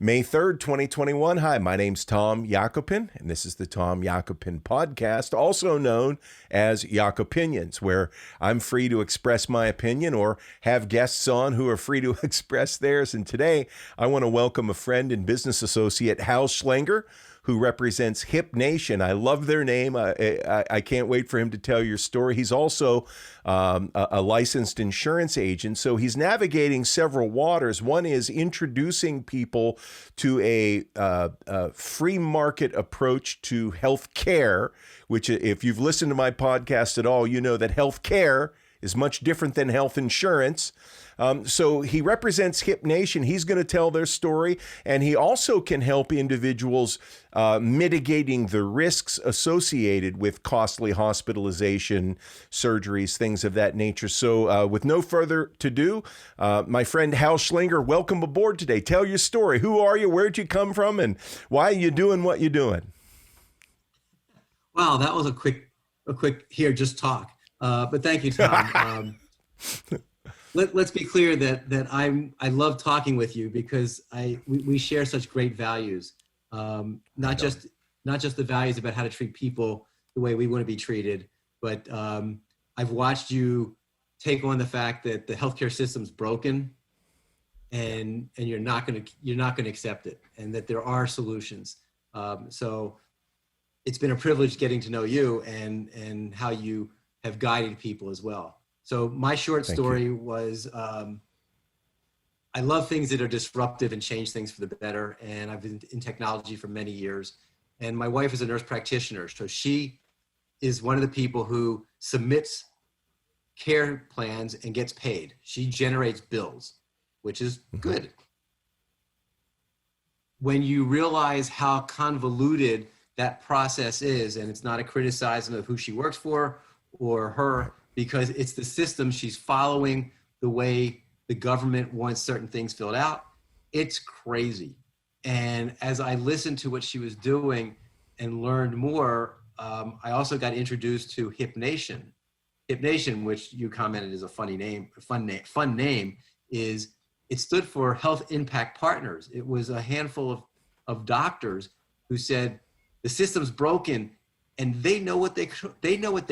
May 3rd, 2021. Hi, my name's Tom Yakopin, and this is the Tom Yakopin Podcast, also known as Yakopinions, where I'm free to express my opinion or have guests on who are free to express theirs. And today, I want to welcome a friend and business associate, Hal Schlenger, who represents Hip Nation. I love their name. I can't wait for him to tell your story. He's also a licensed insurance agent, so he's navigating several waters. One is introducing people to a free market approach to health care, which if you've listened to my podcast at all, you know that health care is much different than health insurance. So he represents Hip Nation. He's going to tell their story, and he also can help individuals mitigating the risks associated with costly hospitalization, surgeries, things of that nature. So with no further ado, my friend Hal Schlenger, welcome aboard today. Tell your story. Who are you? Where'd you come from? And why are you doing what you're doing? Wow, that was a quick here, just talk. But thank you, Tom. Let's be clear that I love talking with you because we share such great values. Not just the values about how to treat people the way we want to be treated, but I've watched you take on the fact that the healthcare system's broken, and you're not going to accept it, and that there are solutions. So it's been a privilege getting to know you and how you have guided people as well. So my short story was, I love things that are disruptive and change things for the better. And I've been in technology for many years. And my wife is a nurse practitioner. So she is one of the people who submits care plans and gets paid. She generates bills, which is good. When you realize how convoluted that process is, and it's not a criticism of who she works for or her, because it's the system she's following, the way the government wants certain things filled out. It's crazy. And as I listened to what she was doing and learned more, I also got introduced to Hip Nation. Hip Nation, which you commented is a fun name, it stood for Health Impact Partners. It was a handful of doctors who said the system's broken, and they know what they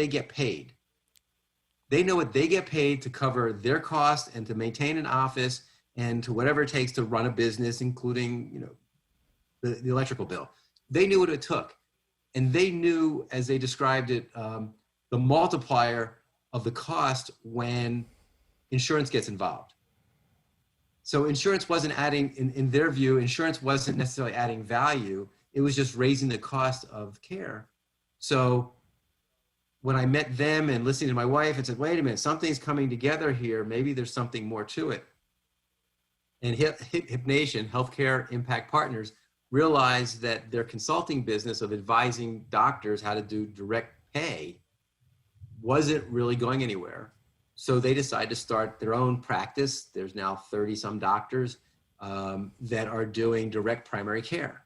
get paid. They know what they get paid to cover their costs and to maintain an office and to whatever it takes to run a business, including, the electrical bill. They knew what it took. And they knew, as they described it, the multiplier of the cost when insurance gets involved. So insurance wasn't adding, in their view, insurance wasn't necessarily adding value. It was just raising the cost of care. So when I met them and listening to my wife and said, wait a minute, something's coming together here. Maybe there's something more to it. And Hip Nation, Healthcare Impact Partners, realized that their consulting business of advising doctors how to do direct pay wasn't really going anywhere. So they decided to start their own practice. There's now 30 some doctors that are doing direct primary care.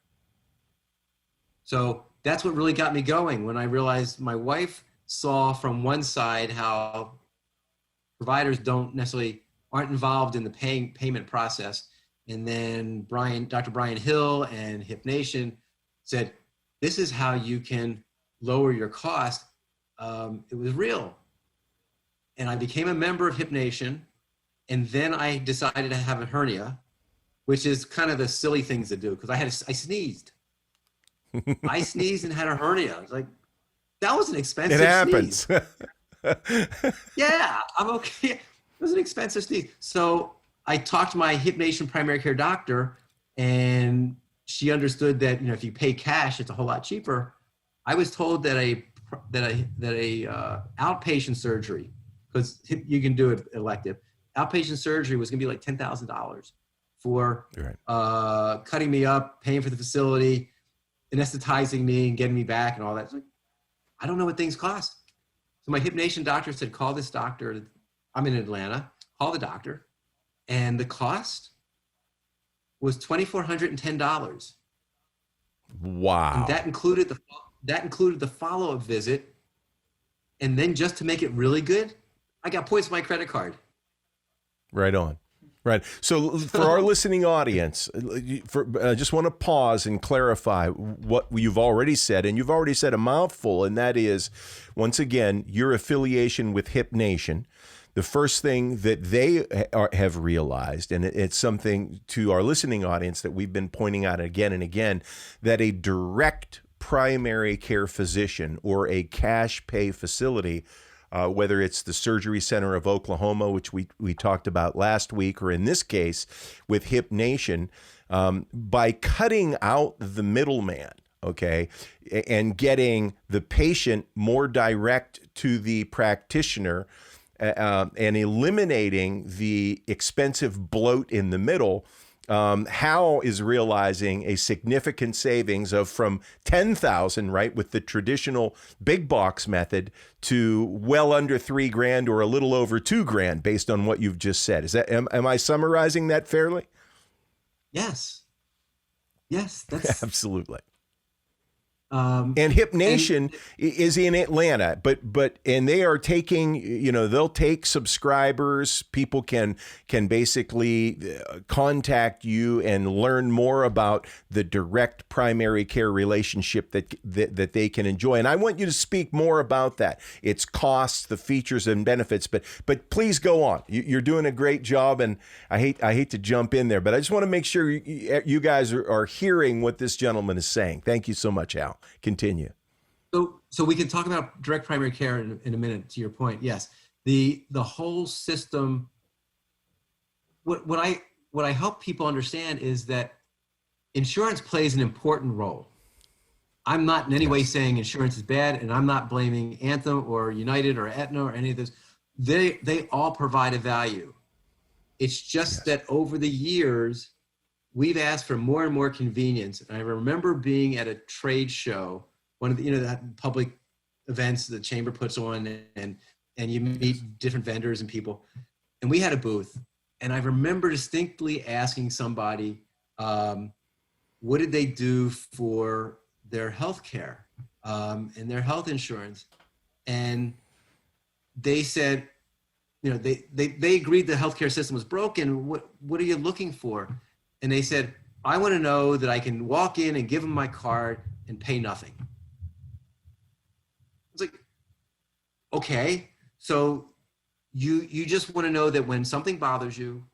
So that's what really got me going when I realized my wife saw from one side how providers aren't involved in the payment process. And then Dr. Brian Hill and Hip Nation said, this is how you can lower your cost. It was real. And I became a member of Hip Nation. And then I decided to have a hernia, which is kind of the silly things to do because I sneezed. I sneezed and had a hernia. I was like, that was an expensive sneeze. It happens. Yeah, I'm okay. It was an expensive sneeze. So I talked to my Hip Nation primary care doctor, and she understood that if you pay cash, it's a whole lot cheaper. I was told that a outpatient surgery, because you can do it elective, outpatient surgery was going to be like $10,000 for cutting me up, paying for the facility, anesthetizing me, and getting me back, and all that. Like, I don't know what things cost. So my Hip Nation doctor said, call this doctor. I'm in Atlanta. Call the doctor. And the cost was $2,410. Wow. And that included the follow-up visit. And then just to make it really good, I got points on my credit card. Right on. Right. So for our listening audience, I just want to pause and clarify what you've already said. And you've already said a mouthful, and that is, once again, your affiliation with Hip Nation. The first thing that they have realized, and it's something to our listening audience that we've been pointing out again and again, that a direct primary care physician or a cash pay facility, whether it's the Surgery Center of Oklahoma, which we talked about last week, or in this case with Hip Nation, by cutting out the middleman, okay, and getting the patient more direct to the practitioner, and eliminating the expensive bloat in the middle, Hal is realizing a significant savings of from $10,000, right, with the traditional big box method, to well under $3,000 or a little over $2,000, based on what you've just said. Is that am I summarizing that fairly? Yes. Yes, that's Absolutely. And Hip Nation is in Atlanta, but they are taking, they'll take subscribers. People can basically contact you and learn more about the direct primary care relationship that they can enjoy. And I want you to speak more about that, its costs, the features and benefits. But please go on. You're doing a great job, and I hate to jump in there, but I just want to make sure you guys are hearing what this gentleman is saying. Thank you so much, Al. Continue. So we can talk about direct primary care in a minute, to your point. Yes. The whole system, what I help people understand is that insurance plays an important role. I'm not in any way saying insurance is bad, and I'm not blaming Anthem or United or Aetna or any of those. They all provide a value. It's just that over the years, we've asked for more and more convenience. And I remember being at a trade show, one of the, that public events the chamber puts on, and you meet different vendors and people. And we had a booth. And I remember distinctly asking somebody, what did they do for their health care and their health insurance? And they said, they agreed the healthcare system was broken. What are you looking for? And they said, I want to know that I can walk in and give them my card and pay nothing. I was like, okay, so you just want to know that when something bothers you,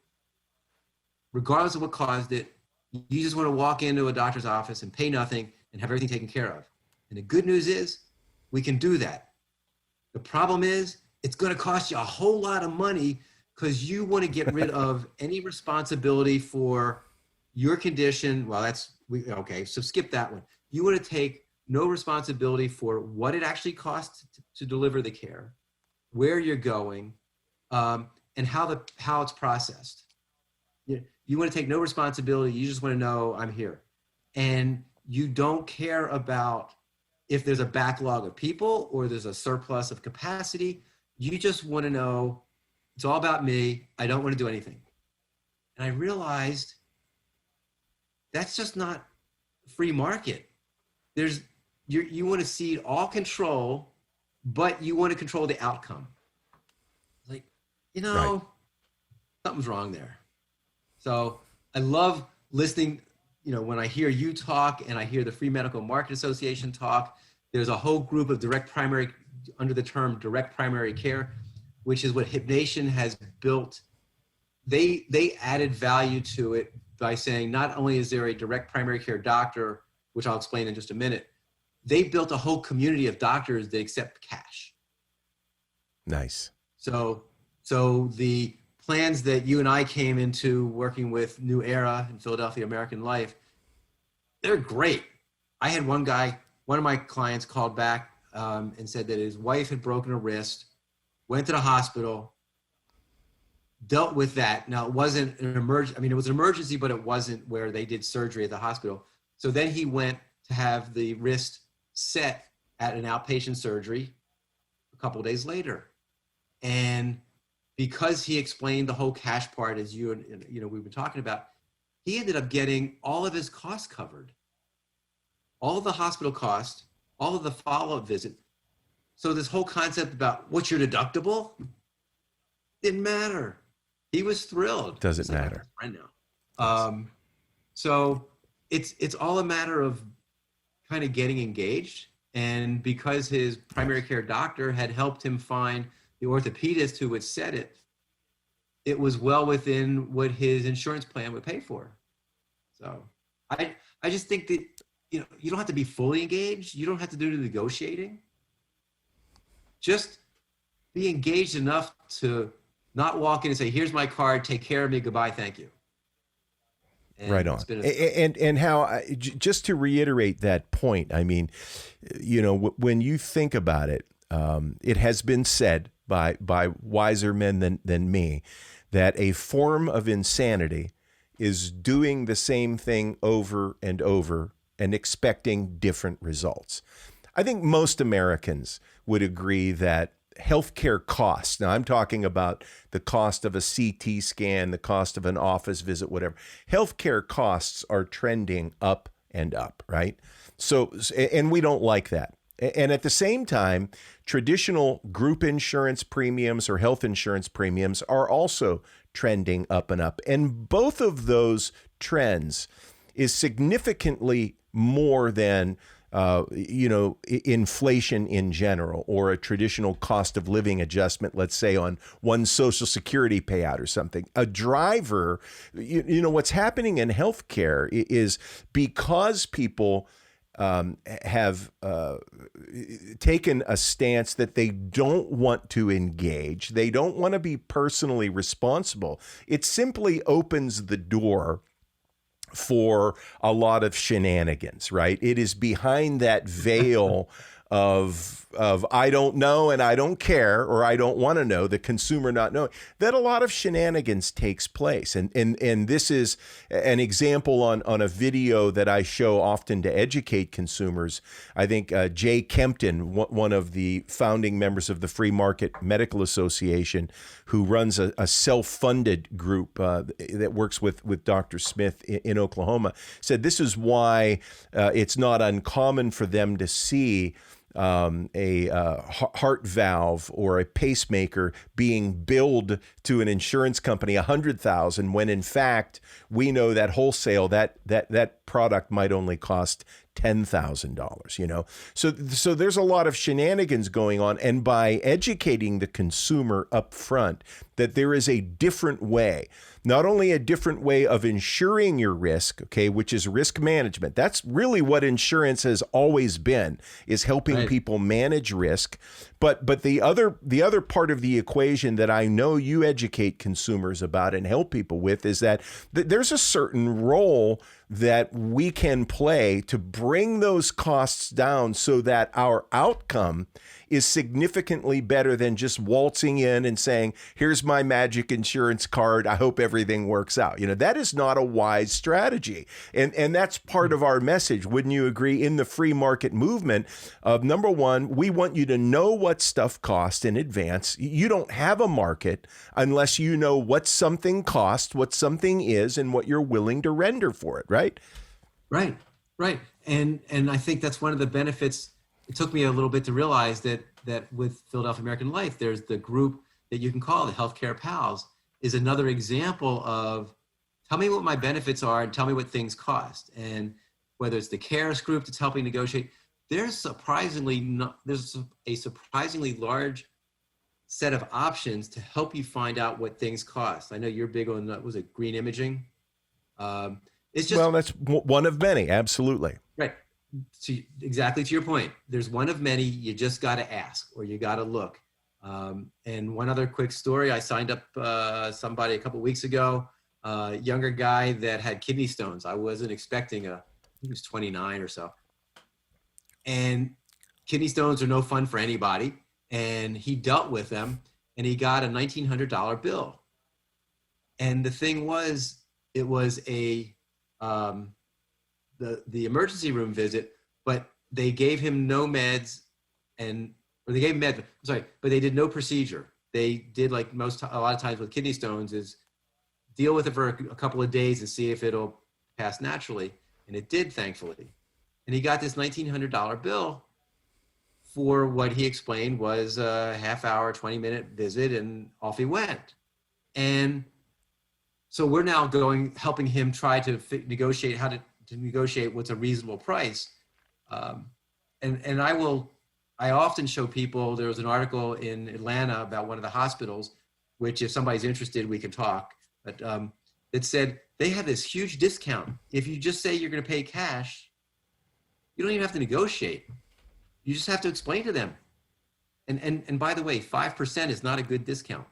regardless of what caused it, you just want to walk into a doctor's office and pay nothing and have everything taken care of. And the good news is we can do that. The problem is it's going to cost you a whole lot of money, because you want to get rid of any responsibility for your condition. Well, okay, so skip that one. You want to take no responsibility for what it actually costs to deliver the care, where you're going, and how it's processed. You want to take no responsibility. You just want to know I'm here. And you don't care about if there's a backlog of people or there's a surplus of capacity. You just want to know it's all about me. I don't want to do anything. And I realized that's just not free market. You want to cede all control, but you want to control the outcome. Like, Right. Something's wrong there. So I love listening, when I hear you talk and I hear the Free Medical Market Association talk. There's a whole group of under the term direct primary care, which is what Hip Nation has built. They added value to it by saying not only is there a direct primary care doctor, which I'll explain in just a minute, they built a whole community of doctors that accept cash. Nice. So the plans that you and I came into working with New Era in Philadelphia American Life, they're great. I had one of my clients called back and said that his wife had broken a wrist, went to the hospital, dealt with that. Now, it wasn't an emergency. I mean, it was an emergency, but it wasn't where they did surgery at the hospital. So then he went to have the wrist set at an outpatient surgery a couple of days later. And because he explained the whole cash part, as we've been talking about, he ended up getting all of his costs covered. All of the hospital costs, all of the follow-up visit. So this whole concept about what's your deductible didn't matter. He was thrilled. Doesn't He's like my matter. best friend now. So it's all a matter of kind of getting engaged. And because his primary care doctor had helped him find the orthopedist who would set it, it was well within what his insurance plan would pay for. So I just think that, you know, you don't have to be fully engaged. You don't have to do the negotiating. Just be engaged enough to not walk in and say, here's my card, take care of me, goodbye, thank you. And right on. And how, just to reiterate that point, I mean, you know, when you think about it, it has been said by wiser men than me that a form of insanity is doing the same thing over and over and expecting different results. I think most Americans would agree that healthcare costs, now I'm talking about the cost of a CT scan, the cost of an office visit, whatever. Healthcare costs are trending up and up, right? So, and we don't like that. And at the same time, traditional group insurance premiums or health insurance premiums are also trending up and up. And both of those trends is significantly more than inflation in general, or a traditional cost of living adjustment, let's say on one Social Security payout or something. A driver, you know, what's happening in healthcare is because people have taken a stance that they don't want to engage, they don't want to be personally responsible. It simply opens the door for a lot of shenanigans, right? It is behind that veil of I don't know and I don't care, or I don't want to know, the consumer not knowing, that a lot of shenanigans takes place. And this is an example on a video that I show often to educate consumers. I think Jay Kempton, one of the founding members of the Free Market Medical Association, who runs a self-funded group that works with Dr. Smith in Oklahoma, said this is why it's not uncommon for them to see a heart valve or a pacemaker being billed to an insurance company $100,000, when in fact we know that wholesale that product might only cost $10,000. You know, so there's a lot of shenanigans going on, and by educating the consumer up front that there is a different way. Not only a different way of insuring your risk, okay, which is risk management. That's really what insurance has always been, is helping people manage risk. But the other part of the equation that I know you educate consumers about and help people with is that there's a certain role that we can play to bring those costs down so that our outcome is significantly better than just waltzing in and saying, here's my magic insurance card, I hope everything works out. You know, that is not a wise strategy. And that's part of our message, wouldn't you agree, in the free market movement of, number one, we want you to know what stuff costs in advance. You don't have a market unless you know what something costs, what something is, and what you're willing to render for it, right? Right. And I think that's one of the benefits. It took me a little bit to realize that with Philadelphia American Life, there's the group that you can call the Healthcare Pals, is another example of, tell me what my benefits are and tell me what things cost. And whether it's the CARES group that's helping negotiate, there's a surprisingly large set of options to help you find out what things cost. I know you're big on, was it green imaging? It's just, well, that's one of many, absolutely. Right. Exactly to your point. There's one of many. You just got to ask, or you got to look. And one other quick story: I signed up somebody a couple of weeks ago, younger guy that had kidney stones. I wasn't expecting he was 29 or so. And kidney stones are no fun for anybody. And he dealt with them, and he got a $1,900 bill. And the thing was, it was the emergency room visit, but they gave him no meds, or they gave him meds, but they did no procedure. They did, like a lot of times with kidney stones, is deal with it for a couple of days and see if it'll pass naturally. And it did, thankfully. And he got this $1,900 bill for what he explained was a half hour, 20-minute visit, and off he went. And So we're now helping him try to negotiate how to negotiate what's a reasonable price. And I often show people, there was an article in Atlanta about one of the hospitals, which if somebody's interested, we can talk, but it said they have this huge discount. If you just say you're going to pay cash, you don't even have to negotiate. You just have to explain to them. And by the way, 5% is not a good discount.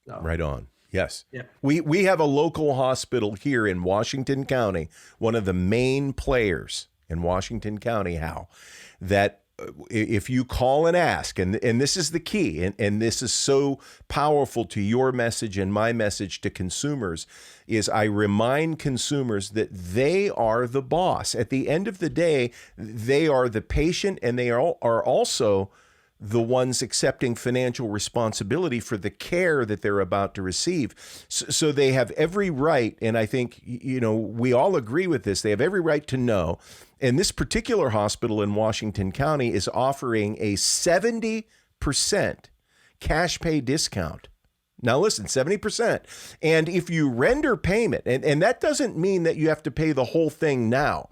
So. Right on. Yes. Yeah. We have a local hospital here in Washington County, one of the main players in Washington County, Hal, that if you call and ask, and this is the key, and this is so powerful to your message and my message to consumers, is I remind consumers that they are the boss. At the end of the day, they are the patient, and they are also the ones accepting financial responsibility for the care that they're about to receive. So they have every right, and I think, we all agree with this, they have every right to know. And this particular hospital in Washington County is offering a 70% cash pay discount. Now listen, 70%. And if you render payment, and that doesn't mean that you have to pay the whole thing now.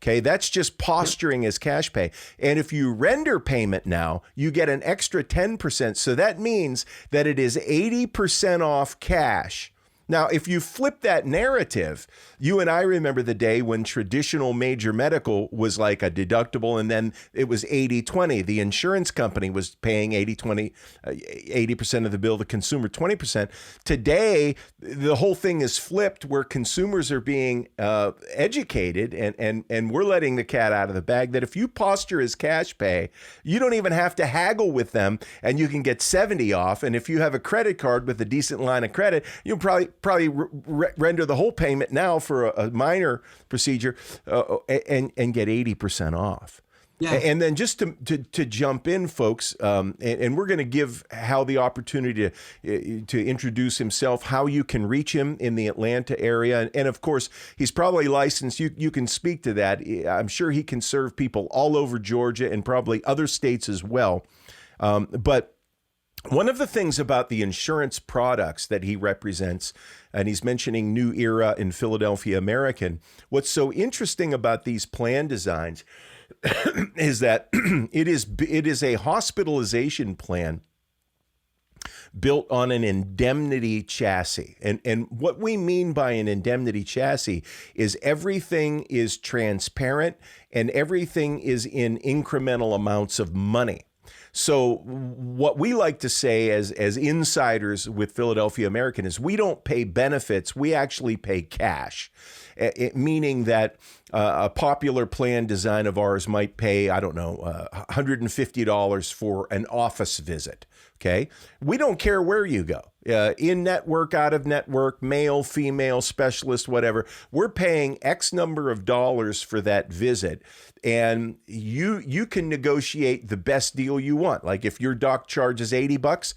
Okay, that's just posturing as cash pay. And if you render payment now, you get an extra 10%. So that means that it is 80% off cash. Now, if you flip that narrative, you and I remember the day when traditional major medical was like a deductible, and then it was 80-20. The insurance company was paying 80% of the bill, the consumer 20%. Today, the whole thing is flipped where consumers are being educated, and we're letting the cat out of the bag that if you posture as cash pay, you don't even have to haggle with them, and you can get 70 off. And if you have a credit card with a decent line of credit, you'll probably render the whole payment now for a minor procedure and get 80% off. Yeah. And then just to jump in, folks, and we're going to give Hal the opportunity to introduce himself, how you can reach him in the Atlanta area. And of course, he's probably licensed. You can speak to that. I'm sure he can serve people all over Georgia and probably other states as well. But one of the things about the insurance products that he represents, and he's mentioning New Era and Philadelphia American, what's so interesting about these plan designs is that it is a hospitalization plan built on an indemnity chassis. And what we mean by an indemnity chassis is everything is transparent and everything is in incremental amounts of money. So what we like to say as insiders with Philadelphia American is we don't pay benefits, we actually pay cash, meaning that a popular plan design of ours might pay, I don't know, $150 for an office visit, okay? We don't care where you go. In network, out of network, male, female, specialist, whatever. We're paying X number of dollars for that visit, and you can negotiate the best deal you want. Like if your doc charges $80,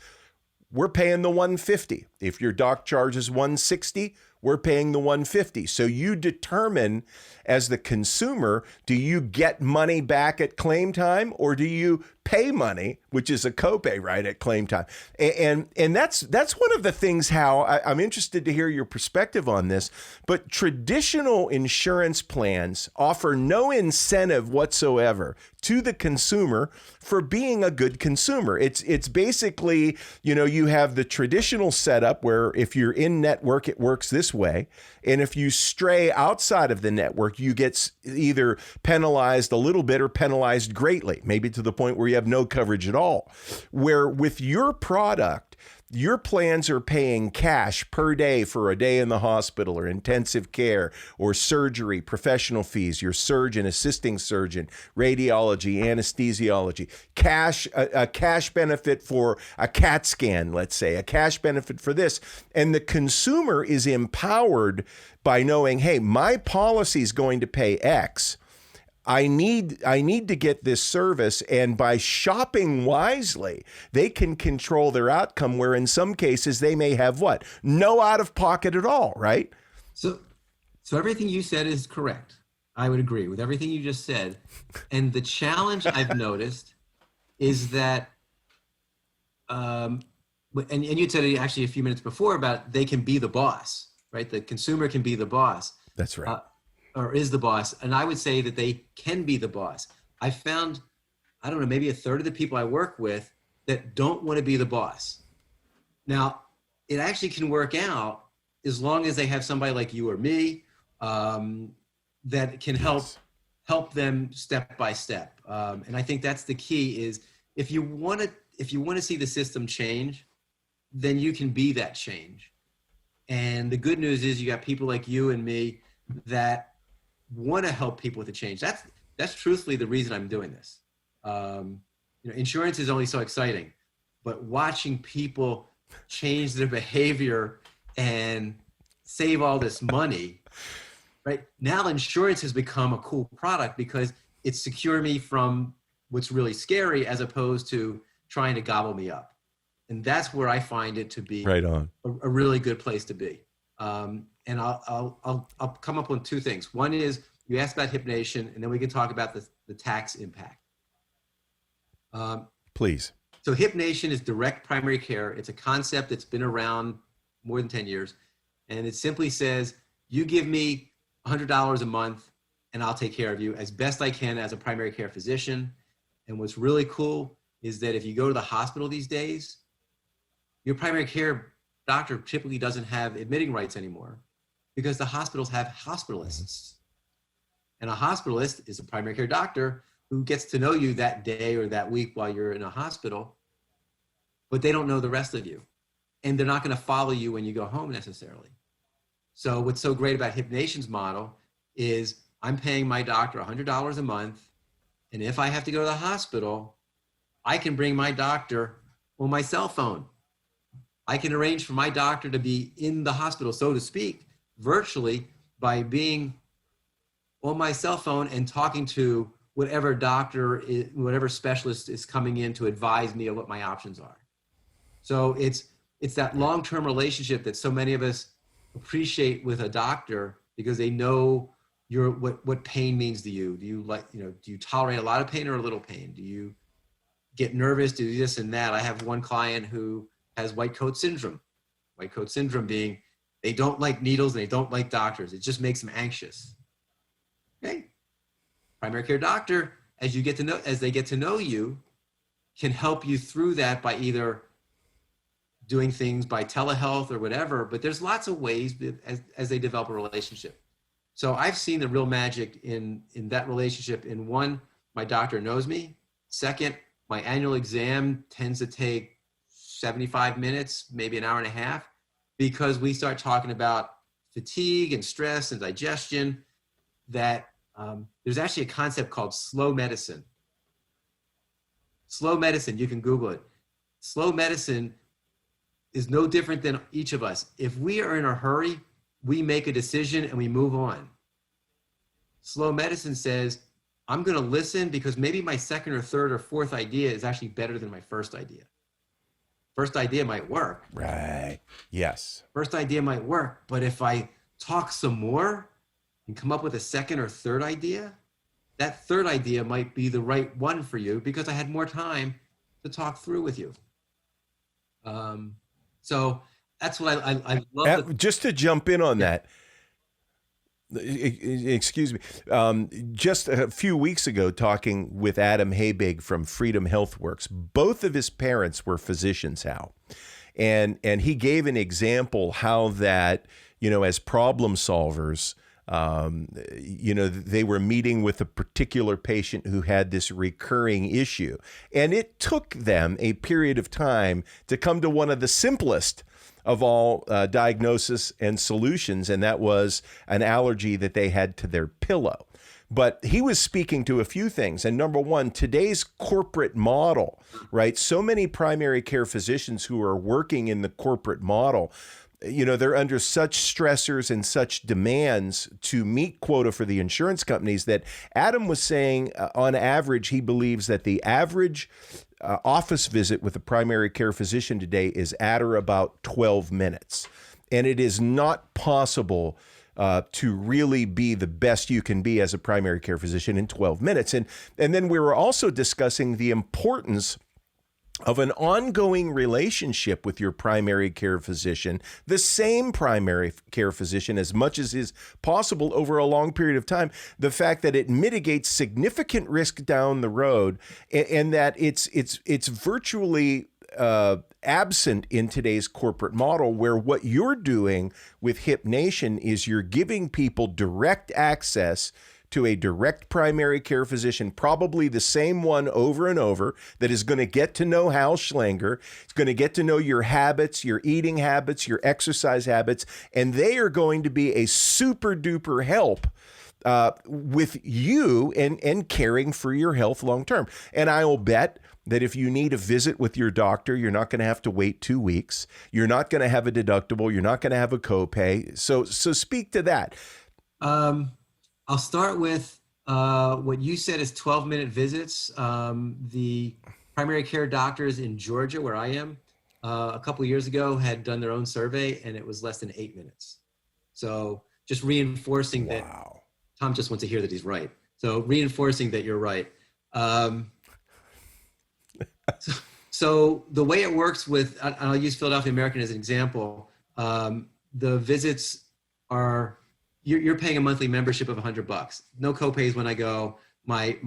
we're paying the $150. If your doc charges $160, we're paying the $150. So you determine as the consumer, do you get money back at claim time or do you pay money, which is a copay, right, at claim time? And that's one of the things, how I'm interested to hear your perspective on this. But traditional insurance plans offer no incentive whatsoever to the consumer for being a good consumer. It's basically, you have the traditional setup where if you're in network, it works this way. And if you stray outside of the network, you get either penalized a little bit or penalized greatly, maybe to the point where you have no coverage at all. Where with your product, your plans are paying cash per day for a day in the hospital or intensive care or surgery, professional fees, your surgeon, assisting surgeon, radiology, anesthesiology, a cash benefit for a CAT scan, let's say, a cash benefit for this. And the consumer is empowered by knowing, hey, my policy is going to pay X. I need to get this service, and by shopping wisely, they can control their outcome, where in some cases they may have what? No out of pocket at all, right? So everything you said is correct. I would agree with everything you just said. And the challenge I've noticed is that and you said it actually a few minutes before about they can be the boss, right? The consumer can be the boss. That's right. Or is the boss. And I would say that they can be the boss. I found, I don't know, maybe a third of the people I work with that don't want to be the boss. Now, it actually can work out as long as they have somebody like you or me that can help them step by step. And I think that's the key is if you want to see the system change, then you can be that change. And the good news is you got people like you and me that want to help people with the change. That's truthfully the reason I'm doing this. Insurance is only so exciting, but watching people change their behavior and save all this money, right? Now insurance has become a cool product because it secures me from what's really scary as opposed to trying to gobble me up. And that's where I find it to be right on. a really good place to be. And I'll come up with two things. One is you asked about hypnation, and then we can talk about the tax impact. Please. So hypnation is direct primary care. It's a concept that's been around more than 10 years. And it simply says, you give me $100 a month and I'll take care of you as best I can as a primary care physician. And what's really cool is that if you go to the hospital these days, your primary care doctor typically doesn't have admitting rights anymore because the hospitals have hospitalists. And a hospitalist is a primary care doctor who gets to know you that day or that week while you're in a hospital, but they don't know the rest of you. And they're not going to follow you when you go home necessarily. So what's so great about Hypnation's model is I'm paying my doctor $100 a month. And if I have to go to the hospital, I can bring my doctor on my cell phone. I can arrange for my doctor to be in the hospital, so to speak, virtually by being on my cell phone and talking to whatever doctor, whatever specialist is coming in to advise me of what my options are. So it's that long-term relationship that so many of us appreciate with a doctor because they know what pain means to you. Do you tolerate a lot of pain or a little pain? Do you get nervous? Do this and that? I have one client who has white coat syndrome. White coat syndrome being they don't like needles and they don't like doctors. It just makes them anxious. Okay. Primary care doctor, as they get to know you, can help you through that by either doing things by telehealth or whatever, but there's lots of ways as they develop a relationship. So I've seen the real magic in that relationship. In one, my doctor knows me. Second, my annual exam tends to take 75 minutes, maybe an hour and a half, because we start talking about fatigue and stress and digestion. That there's actually a concept called slow medicine. Slow medicine, you can Google it. Slow medicine is no different than each of us. If we are in a hurry, we make a decision and we move on. Slow medicine says, I'm going to listen because maybe my second or third or fourth idea is actually better than my first idea. First idea might work. Right. Yes. First idea might work, but if I talk some more and come up with a second or third idea, that third idea might be the right one for you because I had more time to talk through with you. So that's what I love. Just to jump in on that, excuse me, just a few weeks ago, talking with Adam Habig from Freedom HealthWorks, both of his parents were physicians, Hal. And he gave an example how that, as problem solvers, they were meeting with a particular patient who had this recurring issue. And it took them a period of time to come to one of the simplest of all diagnosis and solutions, and that was an allergy that they had to their pillow. But he was speaking to a few things. And number one, today's corporate model, right? So many primary care physicians who are working in the corporate model, they're under such stressors and such demands to meet quota for the insurance companies that Adam was saying, on average, he believes that the average office visit with a primary care physician today is at or about 12 minutes. And it is not possible to really be the best you can be as a primary care physician in 12 minutes. And then we were also discussing the importance of an ongoing relationship with your primary care physician, the same primary care physician, as much as is possible over a long period of time, the fact that it mitigates significant risk down the road, and that it's virtually absent in today's corporate model, where what you're doing with Hip Nation is you're giving people direct access to a direct primary care physician, probably the same one over and over, that is going to get to know Hal Schlenger. It's going to get to know your habits, your eating habits, your exercise habits, and they are going to be a super duper help with you and caring for your health long term. And I will bet that if you need a visit with your doctor, you're not going to have to wait 2 weeks. You're not going to have a deductible. You're not going to have a copay. So speak to that. I'll start with what you said is 12-minute visits. The primary care doctors in Georgia, where I am, a couple of years ago had done their own survey, and it was less than 8 minutes. So just reinforcing that Tom just wants to hear that he's right. So reinforcing that you're right. So the way it works with, I'll use Philadelphia American as an example. The visits are, you're paying a monthly membership of $100. No copays when I go. My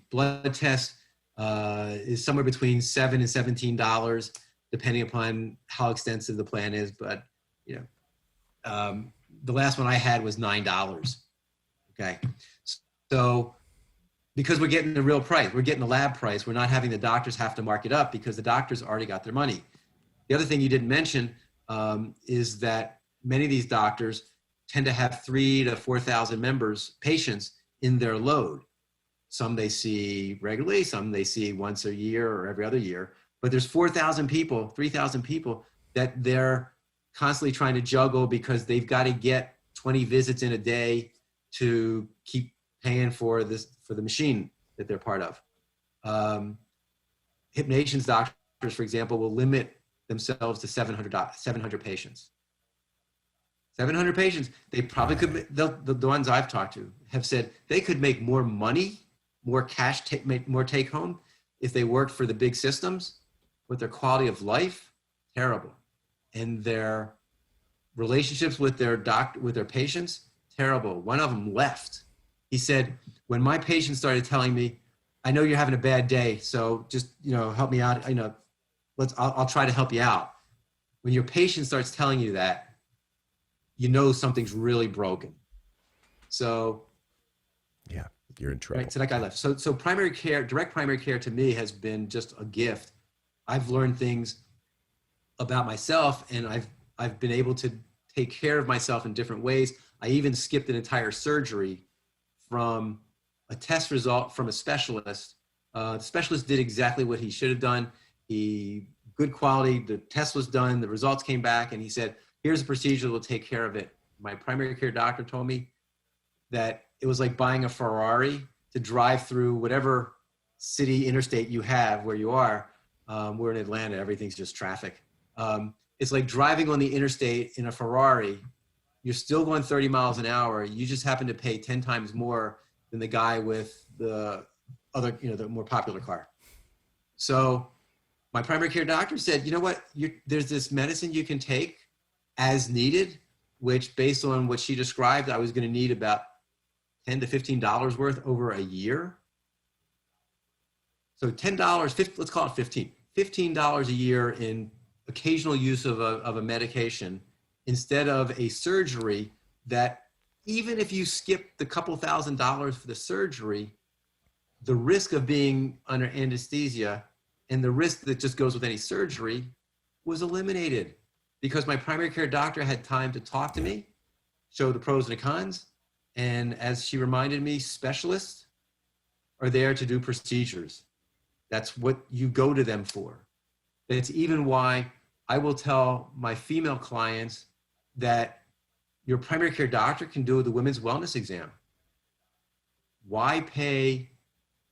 blood test is somewhere between $7 and $17, depending upon how extensive the plan is. But the last one I had was $9. Okay, so because we're getting the real price, we're getting the lab price. We're not having the doctors have to mark it up because the doctors already got their money. The other thing you didn't mention is that many of these doctors tend to have 3,000 to 4,000 patients in their load. Some they see regularly, some they see once a year or every other year, but there's 4,000 people, 3,000 people that they're constantly trying to juggle because they've got to get 20 visits in a day to keep paying for the machine that they're part of. Hip Nation's doctors, for example, will limit themselves to 700 patients. 700 patients, they probably could, the ones I've talked to have said they could make more money, more cash, make more take home if they worked for the big systems, but their quality of life, terrible. And their relationships with their patients, terrible. One of them left. He said, when my patients started telling me, I know you're having a bad day, so just, help me out. I'll try to help you out. When your patient starts telling you that, something's really broken. So yeah, you're in trouble. Right, so that guy left. So primary care, direct primary care to me has been just a gift. I've learned things about myself, and I've been able to take care of myself in different ways. I even skipped an entire surgery from a test result from a specialist. The specialist did exactly what he should have done. Good quality, the test was done, the results came back, and he said, here's a procedure that will take care of it. My primary care doctor told me that it was like buying a Ferrari to drive through whatever city interstate you have where you are. We're in Atlanta, everything's just traffic. It's like driving on the interstate in a Ferrari. You're still going 30 miles an hour. You just happen to pay 10 times more than the guy with the other, the more popular car. So my primary care doctor said, you know what, there's this medicine you can take as needed, which based on what she described, I was going to need about $10 to $15 worth over a year. So $10, let's call it 15. $15 a year in occasional use of a medication instead of a surgery that even if you skip the couple $1,000s for the surgery, the risk of being under anesthesia and the risk that just goes with any surgery was eliminated because my primary care doctor had time to talk to me, show the pros and the cons. And as she reminded me, specialists are there to do procedures. That's what you go to them for. That's even why I will tell my female clients that your primary care doctor can do the women's wellness exam. Why pay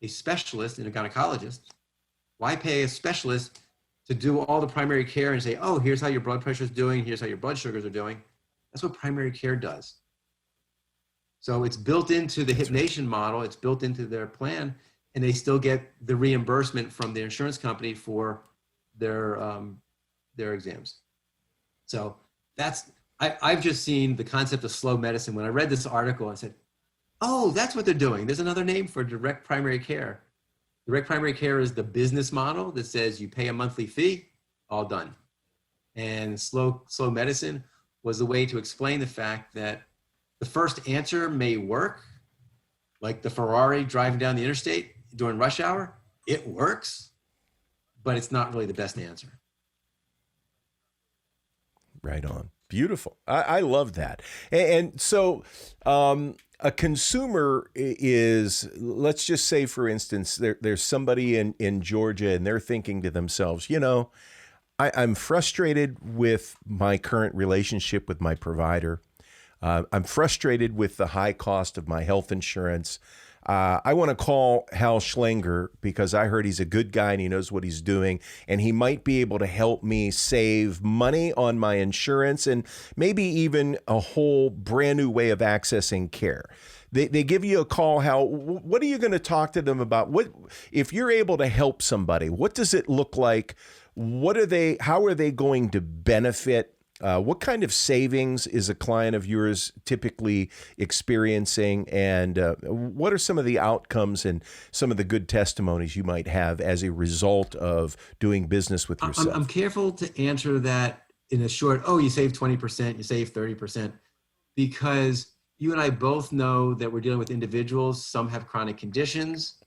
a specialist and a gynecologist? Why pay a specialist to do all the primary care and say, oh, here's how your blood pressure is doing, here's how your blood sugars are doing? That's what primary care does. So it's built into the Hip Nation model, it's built into their plan, and they still get the reimbursement from the insurance company for their exams. So I've just seen the concept of slow medicine. When I read this article, I said, oh, that's what they're doing. There's another name for direct primary care. Direct primary care is the business model that says you pay a monthly fee, all done. And slow medicine was the way to explain the fact that the first answer may work, like the Ferrari driving down the interstate during rush hour. It works, but it's not really the best answer. Right on. Beautiful. I love that. And so a consumer is, let's just say, for instance, there's somebody in Georgia and they're thinking to themselves, you know, I'm frustrated with my current relationship with my provider. I'm frustrated with the high cost of my health insurance. I want to call Hal Schlenger because I heard he's a good guy and he knows what he's doing, and he might be able to help me save money on my insurance and maybe even a whole brand new way of accessing care. They give you a call, Hal. What are you going to talk to them about? What if you're able to help somebody? What does it look like? How are they going to benefit? What kind of savings is a client of yours typically experiencing? And what are some of the outcomes and some of the good testimonies you might have as a result of doing business with yourself? I'm careful to answer that in a short, oh, you save 20%, you save 30%, because you and I both know that we're dealing with individuals. Some have chronic conditions.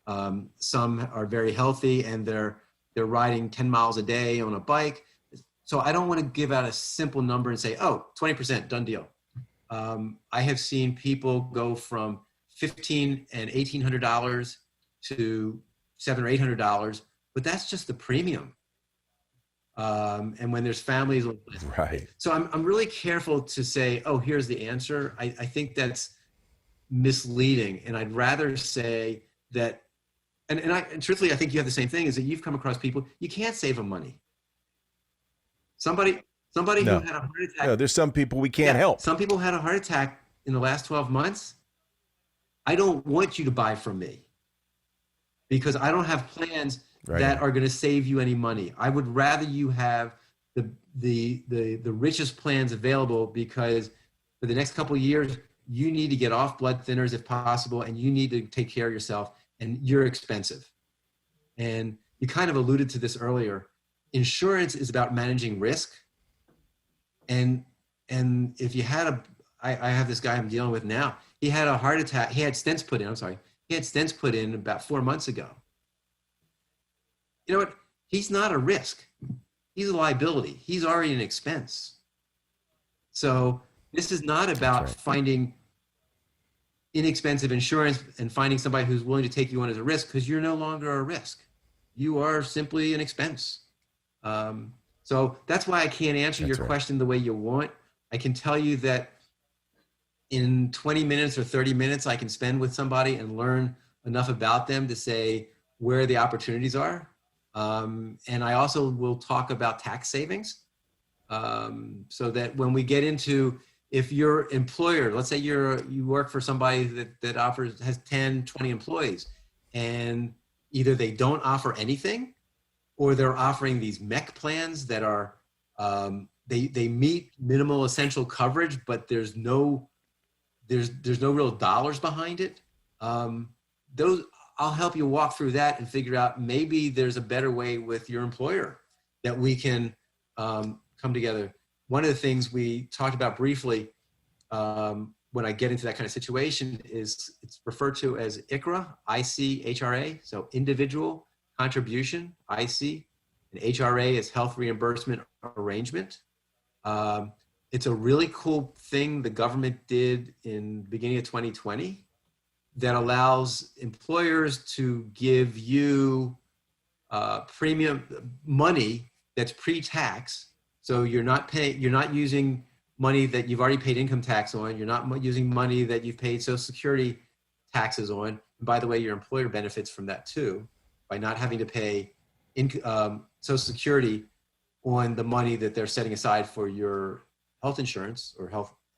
Some are very healthy and they're riding 10 miles a day on a bike. So I don't want to give out a simple number and say, oh, 20%, done deal. I have seen people go from $1,500 and $1,800 to $700 or $800, but that's just the premium. And when there's families, right. So I'm really careful to say, oh, here's the answer. I think that's misleading, and I'd rather say that. And truthfully, I think you have the same thing, is that you've come across people, you can't save them money. Somebody who had a heart attack. No, there's some people we can't help. Some people had a heart attack in the last 12 months. I don't want you to buy from me because I don't have plans that are going to save you any money. I would rather you have the richest plans available, because for the next couple of years, you need to get off blood thinners if possible, and you need to take care of yourself, and you're expensive. And you kind of alluded to this earlier. Insurance is about managing risk. And if you had I have this guy I'm dealing with now, he had a heart attack. He had stents put in, He had stents put in about 4 months ago. You know what? He's not a risk. He's a liability. He's already an expense. So this is not about finding inexpensive insurance and finding somebody who's willing to take you on as a risk, because you're no longer a risk. You are simply an expense. So that's why I can't answer your question the way you want. I can tell you that in 20 minutes or 30 minutes, I can spend with somebody and learn enough about them to say where the opportunities are. And I also will talk about tax savings, so that when we get into, if your employer, let's say you work for somebody that has 10, 20 employees, and either they don't offer anything, or they're offering these MEC plans that are, they meet minimal essential coverage, but there's no real dollars behind it. I'll help you walk through that and figure out maybe there's a better way with your employer that we can come together. One of the things we talked about briefly when I get into that kind of situation is it's referred to as ICHRA, I-C-H-R-A, so individual contribution, IC, and HRA is health reimbursement arrangement. It's a really cool thing the government did in the beginning of 2020 that allows employers to give you premium money that's pre-tax. So you're not using money that you've already paid income tax on. You're not using money that you've paid Social Security taxes on. And by the way, your employer benefits from that too, by not having to pay Social Security on the money that they're setting aside for your health insurance or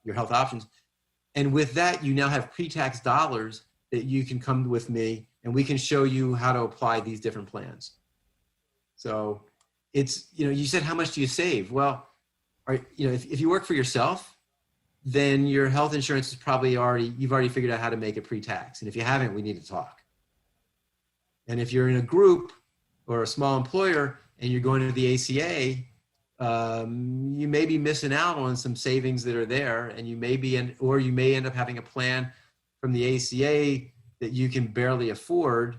your health options. And with that, you now have pre-tax dollars that you can come with me and we can show you how to apply these different plans. So it's, you said, how much do you save? Well, if you work for yourself, then your health insurance is probably you've already figured out how to make it pre-tax. And if you haven't, we need to talk. And if you're in a group or a small employer and you're going to the ACA, you may be missing out on some savings that are there, and you may end up having a plan from the ACA that you can barely afford.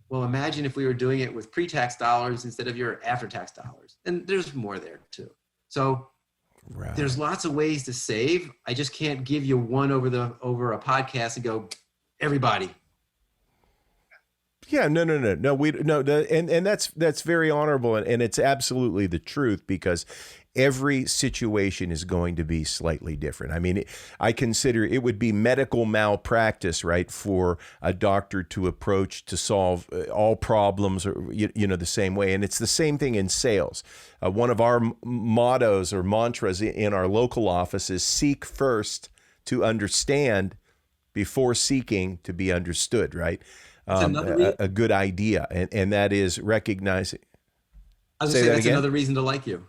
Well, imagine if we were doing it with pre-tax dollars instead of your after-tax dollars. And there's more there too. So there's lots of ways to save. I just can't give you one over a podcast and go, everybody. Yeah, no. And that's very honorable, and it's absolutely the truth, because every situation is going to be slightly different. I mean, I consider it would be medical malpractice, right, for a doctor to approach to solve all problems, or the same way. And it's the same thing in sales. One of our mottos or mantras in our local office is seek first to understand before seeking to be understood, right? A good idea, and that is recognizing. I was going to say that's another reason to like you.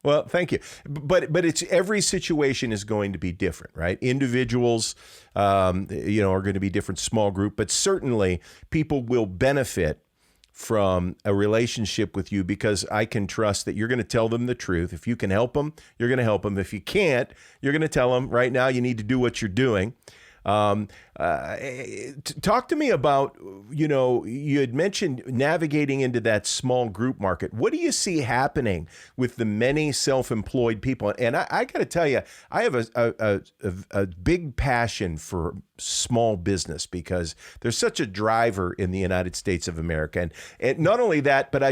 Well, thank you. But it's every situation is going to be different, right? Individuals, are going to be different, small group, but certainly people will benefit from a relationship with you, because I can trust that you're going to tell them the truth. If you can help them, you're going to help them. If you can't, you're going to tell them right now you need to do what you're doing. Talk to me about, you had mentioned navigating into that small group market. What do you see happening with the many self-employed people? And I got to tell you, I have a big passion for small business, because there's such a driver in the United States of America. And not only that, but I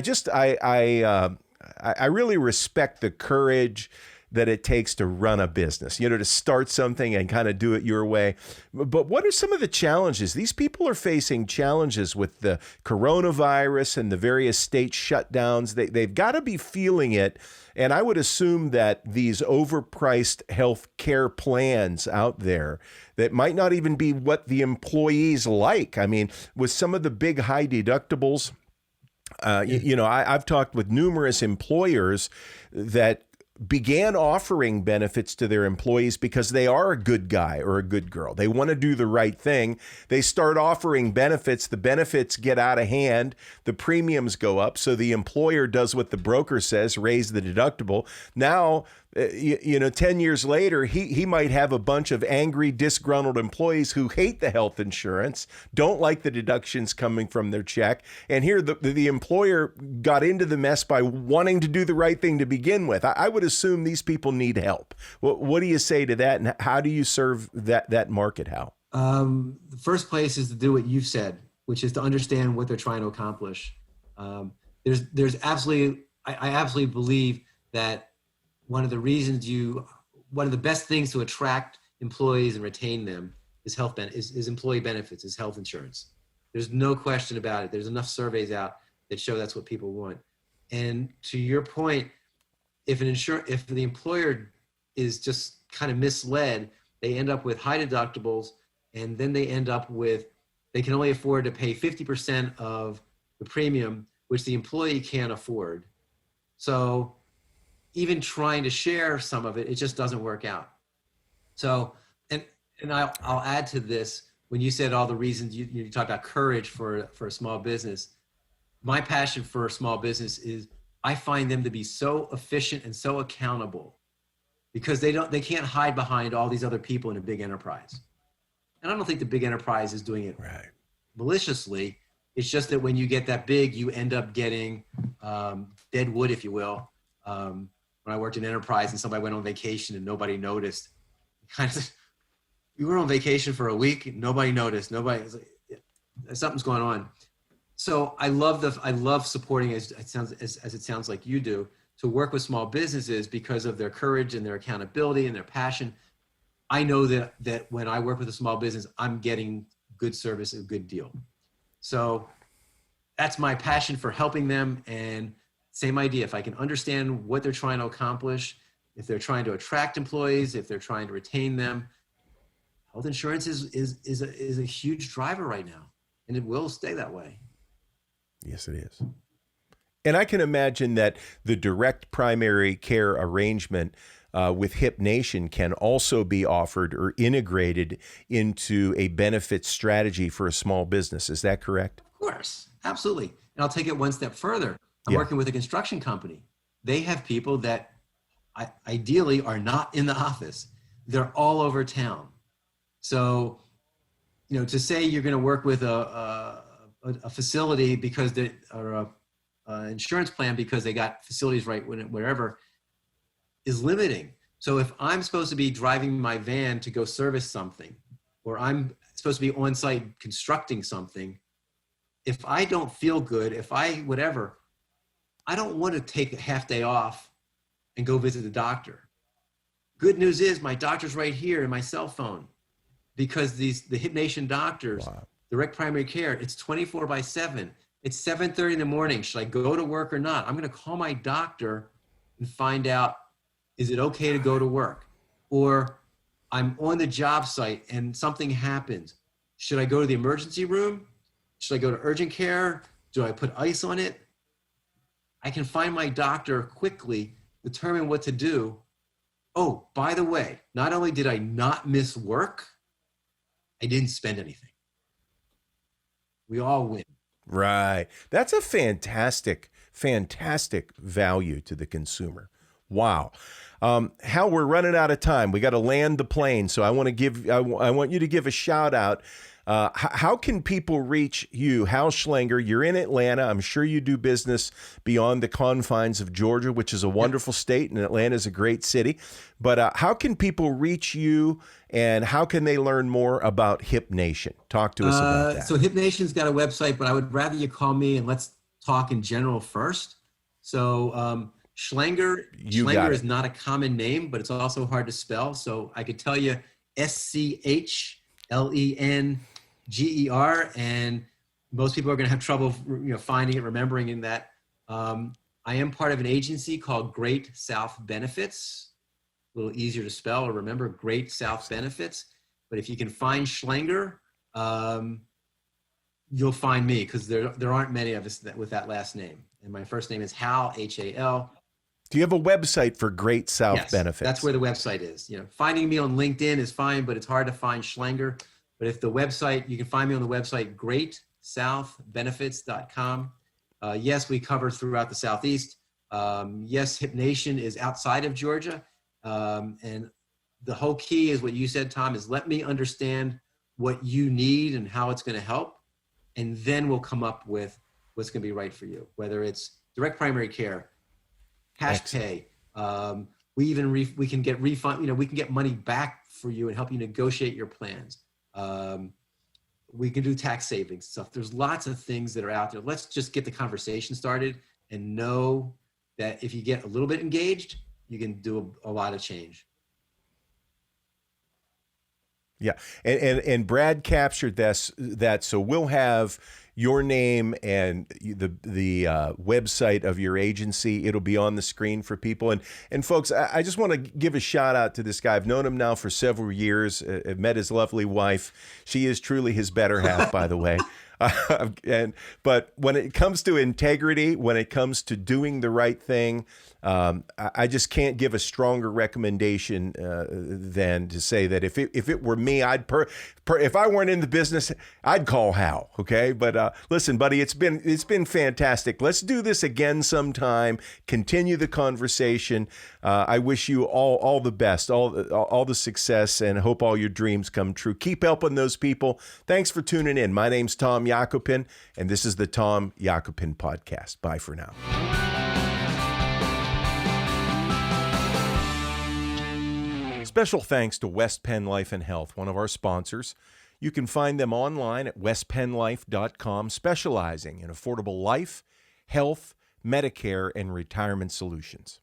really respect the courage that it takes to run a business, to start something and kind of do it your way. But what are some of the challenges? These people are facing challenges with the coronavirus and the various state shutdowns. They've got to be feeling it. And I would assume that these overpriced health care plans out there that might not even be what the employees like. I mean, with some of the big high deductibles, I've talked with numerous employers that began offering benefits to their employees because they are a good guy or a good girl. They want to do the right thing. They start offering benefits. The benefits get out of hand. The premiums go up. So the employer does what the broker says, raise the deductible. Now, 10 years later, he might have a bunch of angry, disgruntled employees who hate the health insurance, don't like the deductions coming from their check. And here the employer got into the mess by wanting to do the right thing to begin with. I would assume these people need help. What do you say to that? And how do you serve that market, Hal? The first place is to do what you've said, which is to understand what they're trying to accomplish. There's absolutely, I absolutely believe that one of the best things to attract employees and retain them is is employee benefits, is health insurance. There's no question about it. There's enough surveys out that show that's what people want. And to your point, if the employer is just kind of misled, they end up with high deductibles, and then they can only afford to pay 50% of the premium, which the employee can't afford. So even trying to share some of it, it just doesn't work out. So, and I'll add to this, when you said all the reasons, you talked about courage for a small business. My passion for a small business is I find them to be so efficient and so accountable, because they can't hide behind all these other people in a big enterprise. And I don't think the big enterprise is doing it maliciously. It's just that when you get that big, you end up getting dead wood, if you will. When I worked in enterprise and somebody went on vacation and nobody noticed, we were on vacation for a week, nobody noticed. Nobody was like, something's going on. So I love supporting, as it sounds like you do, to work with small businesses because of their courage and their accountability and their passion. I know that when I work with a small business, I'm getting good service, a good deal. So that's my passion for helping them. And same idea, if I can understand what they're trying to accomplish, if they're trying to attract employees, if they're trying to retain them, health insurance is a huge driver right now. and it will stay that way. Yes, it is. And I can imagine that the direct primary care arrangement with Hip Nation can also be offered or integrated into a benefit strategy for a small business. Is that correct? Of course, absolutely. And I'll take it one step further. I'm working with a construction company. They have people that ideally are not in the office. They're all over town. So, to say you're going to work with a facility because they or a insurance plan because they got facilities right wherever is limiting. So if I'm supposed to be driving my van to go service something, or I'm supposed to be on site constructing something, if I don't feel good, I don't want to take a half day off and go visit the doctor. Good news is my doctor's right here in my cell phone, because the Hip Nation doctors, direct primary care, it's 24/7. It's 7:30 in the morning. Should I go to work or not? I'm going to call my doctor and find out, is it okay to go to work? Or I'm on the job site and something happens. Should I go to the emergency room? Should I go to urgent care? Do I put ice on it? I can find my doctor quickly, determine what to do. Oh, by the way, not only did I not miss work, I didn't spend anything. We all win. Right. That's a fantastic value to the consumer. Wow. Hal, we're running out of time. We got to land the plane. So I want you to give a shout out. How can people reach you, Hal Schlenger? You're in Atlanta. I'm sure you do business beyond the confines of Georgia, which is a wonderful state, and Atlanta is a great city. But how can people reach you, and how can they learn more about Hip Nation? Talk to us about that. So Hip Nation's got a website, but I would rather you call me and let's talk in general first. So Schlenger is not a common name, but it's also hard to spell. So I could tell you SCHLENGER, and most people are going to have trouble, finding it, remembering in that. I am part of an agency called Great South Benefits. A little easier to spell or remember, Great South Benefits. But if you can find Schlenger, you'll find me, because there aren't many of us with that last name. And my first name is Hal, H-A-L. Do you have a website for Great South Benefits? That's where the website is. Finding me on LinkedIn is fine, but it's hard to find Schlenger. But if the website, you can find me on the website, greatsouthbenefits.com. Yes, we cover throughout the Southeast. Yes, Hip Nation is outside of Georgia. And the whole key is what you said, Tom, is let me understand what you need and how it's going to help. And then we'll come up with what's going to be right for you, whether it's direct primary care, cash pay. We can get refund, we can get money back for you and help you negotiate your plans. We can do tax savings stuff. There's lots of things that are out there. Let's just get the conversation started and know that if you get a little bit engaged, you can do a lot of change. Yeah. And Brad captured that. So we'll have your name and the website of your agency. It'll be on the screen for people. And folks, I just want to give a shout out to this guy. I've known him now for several years. I've met his lovely wife. She is truly his better half, by the way. But when it comes to integrity, when it comes to doing the right thing, I just can't give a stronger recommendation than to say that if it were me, if I weren't in the business, I'd call Hal. Okay, but listen, buddy, it's been fantastic. Let's do this again sometime. Continue the conversation. I wish you all the best, all the success, and hope all your dreams come true. Keep helping those people. Thanks for tuning in. My name's Tom Yakupin, and this is the Tom Yakupin Podcast. Bye for now. Special thanks to West Penn Life and Health, one of our sponsors. You can find them online at westpennlife.com, specializing in affordable life, health, Medicare, and retirement solutions.